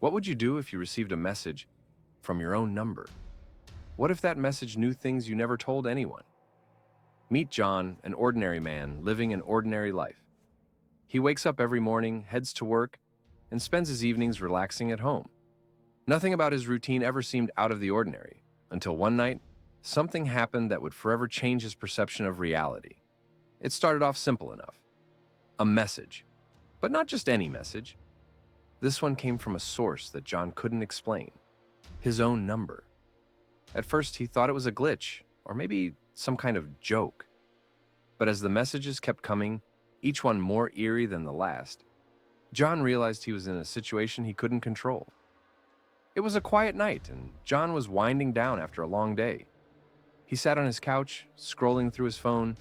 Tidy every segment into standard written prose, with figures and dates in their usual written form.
What would you do if you received a message from your own number? What if that message knew things you never told anyone? Meet John, an ordinary man living an ordinary life. He wakes up every morning, heads to work, and spends his evenings relaxing at home. Nothing about his routine ever seemed out of the ordinary, until one night, something happened that would forever change his perception of reality. It started off simple enough. A message. But not just any message. This one came from a source that John couldn't explain. His own number. At first, he thought it was a glitch, or maybe some kind of joke. But as the messages kept coming, each one more eerie than the last, John realized he was in a situation he couldn't control. It was a quiet night, and John was winding down after a long day. He sat on his couch, scrolling through his phone,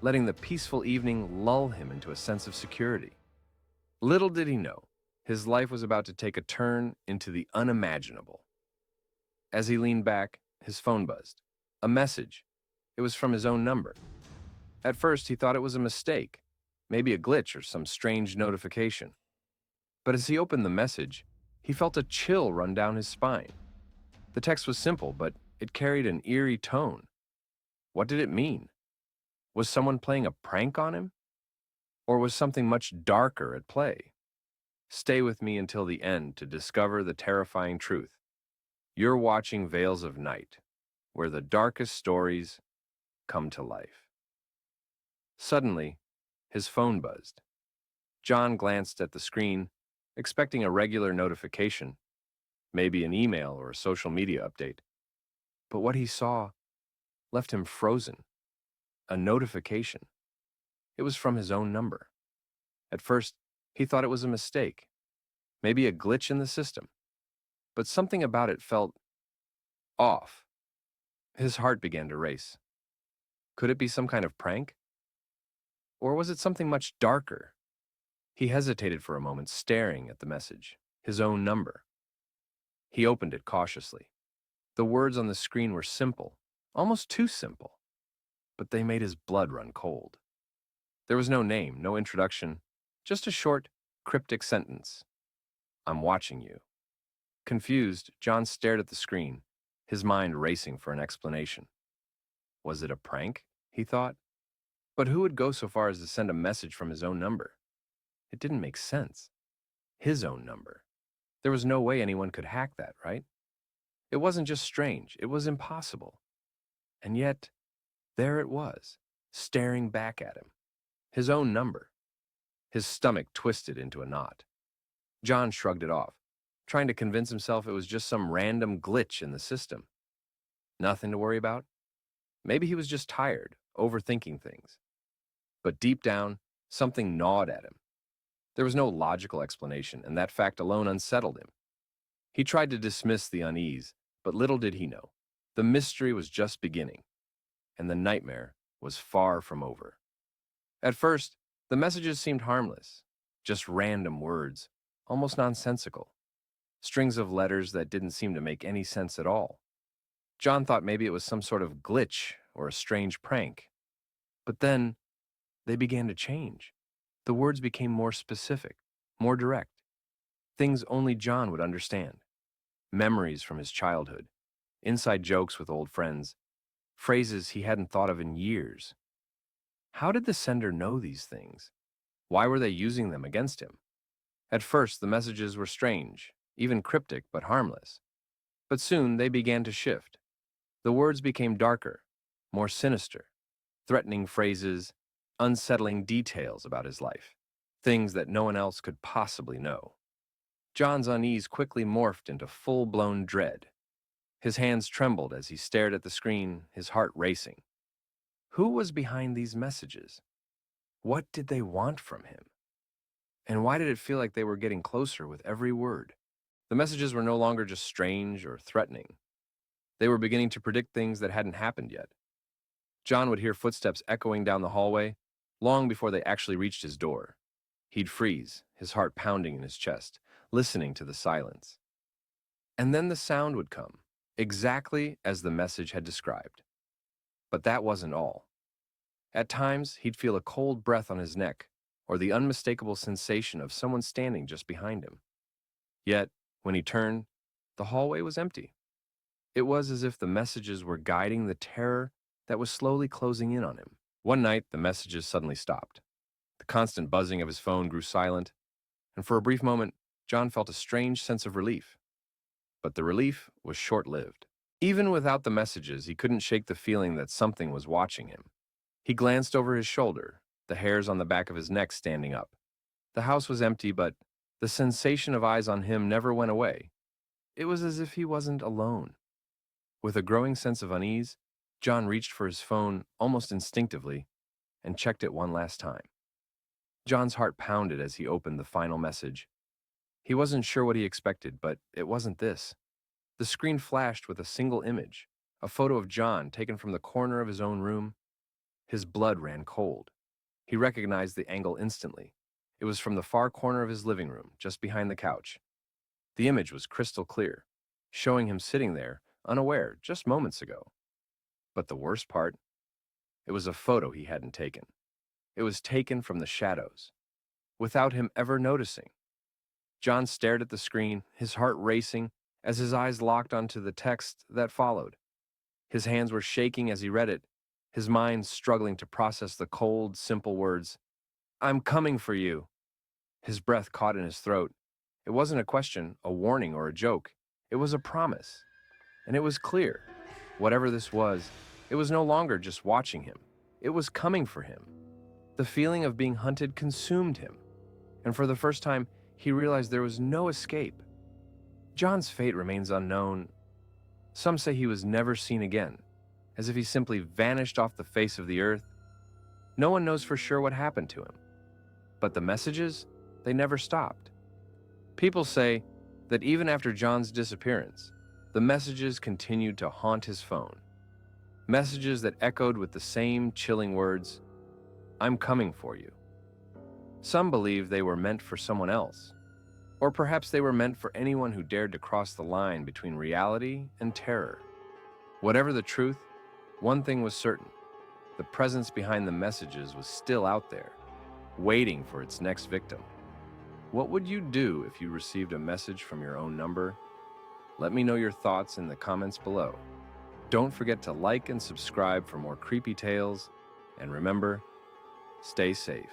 letting the peaceful evening lull him into a sense of security. Little did he know, his life was about to take a turn into the unimaginable. As he leaned back, his phone buzzed. A message. It was from his own number. At first, he thought it was a mistake, maybe a glitch or some strange notification. But as he opened the message, he felt a chill run down his spine. The text was simple, but it carried an eerie tone. What did it mean? Was someone playing a prank on him? Or was something much darker at play? Stay with me until the end to discover the terrifying truth. You're watching Veils of Night, where the darkest stories come to life. Suddenly, his phone buzzed. John glanced at the screen, expecting a regular notification, maybe an email or a social media update. But what he saw left him frozen. A notification. It was from his own number. At first, he thought it was a mistake, maybe a glitch in the system. But something about it felt off. His heart began to race. Could it be some kind of prank? Or was it something much darker? He hesitated for a moment, staring at the message, his own number. He opened it cautiously. The words on the screen were simple, almost too simple, but they made his blood run cold. There was no name, no introduction, just a short, cryptic sentence. I'm watching you. Confused, John stared at the screen, his mind racing for an explanation. Was it a prank? He thought. But who would go so far as to send a message from his own number? It didn't make sense. His own number. There was no way anyone could hack that, right? It wasn't just strange, it was impossible. And yet, there it was, staring back at him. His own number. His stomach twisted into a knot. John shrugged it off, trying to convince himself it was just some random glitch in the system. Nothing to worry about? Maybe he was just tired, overthinking things. But deep down, something gnawed at him. There was no logical explanation, and that fact alone unsettled him. He tried to dismiss the unease, but little did he know. The mystery was just beginning, and the nightmare was far from over. At first, the messages seemed harmless, just random words, almost nonsensical. Strings of letters that didn't seem to make any sense at all. John thought maybe it was some sort of glitch or a strange prank. But then, they began to change. The words became more specific, more direct. Things only John would understand. Memories from his childhood, inside jokes with old friends, phrases he hadn't thought of in years. How did the sender know these things? Why were they using them against him? At first, the messages were strange, even cryptic but harmless. But soon they began to shift. The words became darker, more sinister, threatening phrases, unsettling details about his life, things that no one else could possibly know. John's unease quickly morphed into full-blown dread. His hands trembled as he stared at the screen, his heart racing. Who was behind these messages? What did they want from him? And why did it feel like they were getting closer with every word? The messages were no longer just strange or threatening. They were beginning to predict things that hadn't happened yet. John would hear footsteps echoing down the hallway, long before they actually reached his door. He'd freeze, his heart pounding in his chest, listening to the silence. And then the sound would come, exactly as the message had described. But that wasn't all. At times, he'd feel a cold breath on his neck, or the unmistakable sensation of someone standing just behind him. Yet, When he turned, the hallway was empty. It was as if the messages were guiding the terror that was slowly closing in on him. One night, the messages suddenly stopped. The constant buzzing of his phone grew silent, and for a brief moment, John felt a strange sense of relief. But the relief was short-lived. Even without the messages, he couldn't shake the feeling that something was watching him. He glanced over his shoulder, the hairs on the back of his neck standing up. The house was empty, but the sensation of eyes on him never went away. It was as if he wasn't alone. With a growing sense of unease, John reached for his phone almost instinctively and checked it one last time. John's heart pounded as he opened the final message. He wasn't sure what he expected, but it wasn't this. The screen flashed with a single image, a photo of John taken from the corner of his own room. His blood ran cold. He recognized the angle instantly. It was from the far corner of his living room, just behind the couch. The image was crystal clear, showing him sitting there, unaware, just moments ago. But the worst part? It was a photo he hadn't taken. It was taken from the shadows, without him ever noticing. John stared at the screen, his heart racing, as his eyes locked onto the text that followed. His hands were shaking as he read it, his mind struggling to process the cold, simple words, "I'm coming for you." His breath caught in his throat. It wasn't a question, a warning, or a joke. It was a promise. And it was clear. Whatever this was, it was no longer just watching him. It was coming for him. The feeling of being hunted consumed him. And for the first time, he realized there was no escape. John's fate remains unknown. Some say he was never seen again, as if he simply vanished off the face of the earth. No one knows for sure what happened to him. But the messages, they never stopped. People say that even after John's disappearance, the messages continued to haunt his phone. Messages that echoed with the same chilling words, "I'm coming for you." Some believe they were meant for someone else, or perhaps they were meant for anyone who dared to cross the line between reality and terror. Whatever the truth, one thing was certain. The presence behind the messages was still out there, waiting for its next victim. What would you do if you received a message from your own number? Let me know your thoughts in the comments below. Don't forget to like and subscribe for more creepy tales, and remember, stay safe.